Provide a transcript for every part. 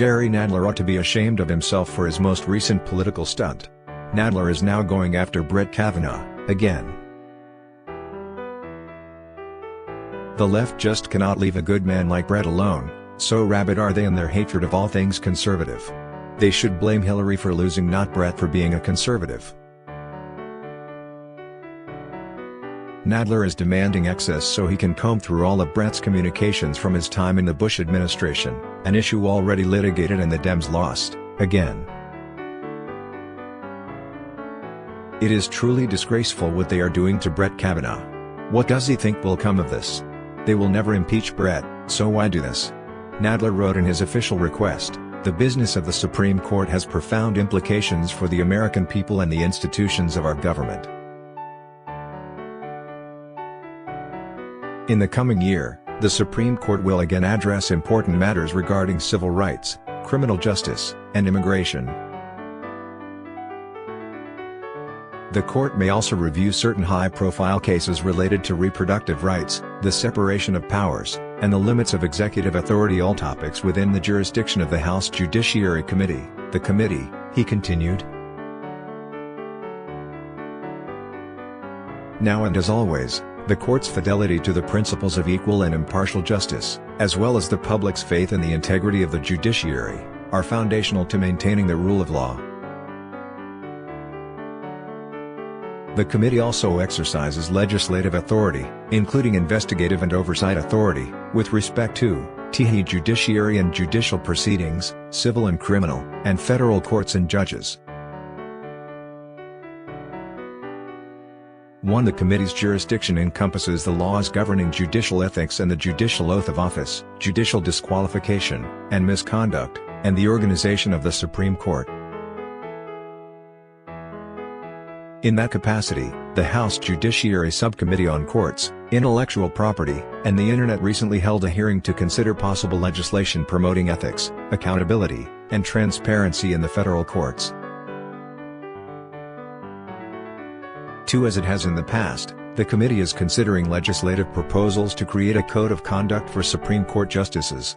Jerry Nadler ought to be ashamed of himself for his most recent political stunt. Nadler is now going after Brett Kavanaugh, again. The left just cannot leave a good man like Brett alone, so rabid are they in their hatred of all things conservative. They should blame Hillary for losing, not Brett for being a conservative. Nadler is demanding access so he can comb through all of Brett's communications from his time in the Bush administration, an issue already litigated and the Dems lost, again. It is truly disgraceful what they are doing to Brett Kavanaugh. What does he think will come of this? They will never impeach Brett, so why do this? Nadler wrote in his official request, "The business of the Supreme Court has profound implications for the American people and the institutions of our government. In the coming year, the Supreme Court will again address important matters regarding civil rights, criminal justice, and immigration. The court may also review certain high-profile cases related to reproductive rights, the separation of powers, and the limits of executive authority, all topics within the jurisdiction of the House Judiciary Committee." The committee, he continued. Now and as always, the court's fidelity to the principles of equal and impartial justice, as well as the public's faith in the integrity of the judiciary, are foundational to maintaining the rule of law. The committee also exercises legislative authority, including investigative and oversight authority, with respect to the judiciary and judicial proceedings, civil and criminal, and federal courts and judges. 1. The committee's jurisdiction encompasses the laws governing judicial ethics and the judicial oath of office, judicial disqualification, and misconduct, and the organization of the Supreme Court. In that capacity, the House Judiciary Subcommittee on Courts, Intellectual Property, and the Internet recently held a hearing to consider possible legislation promoting ethics, accountability, and transparency in the federal courts. 2. As it has in the past, the committee is considering legislative proposals to create a code of conduct for Supreme Court justices.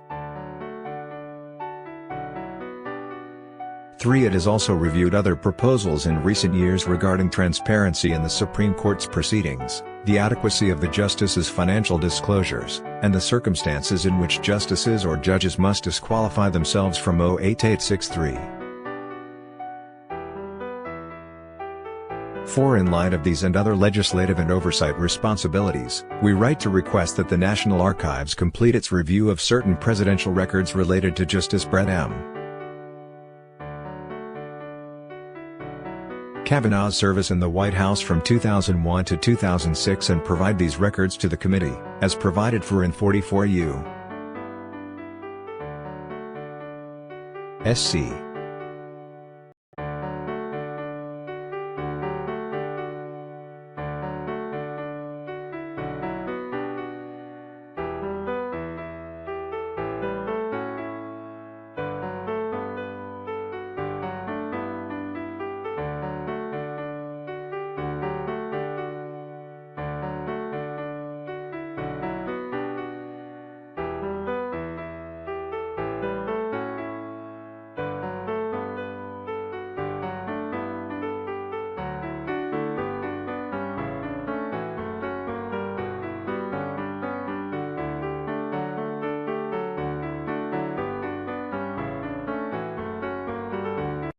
3. It has also reviewed other proposals in recent years regarding transparency in the Supreme Court's proceedings, the adequacy of the justices' financial disclosures, and the circumstances in which justices or judges must disqualify themselves from 08863. 4. In light of these and other legislative and oversight responsibilities, we write to request that the National Archives complete its review of certain presidential records related to Justice Brett M. Kavanaugh's service in the White House from 2001 to 2006 and provide these records to the committee, as provided for in 44 U. SC.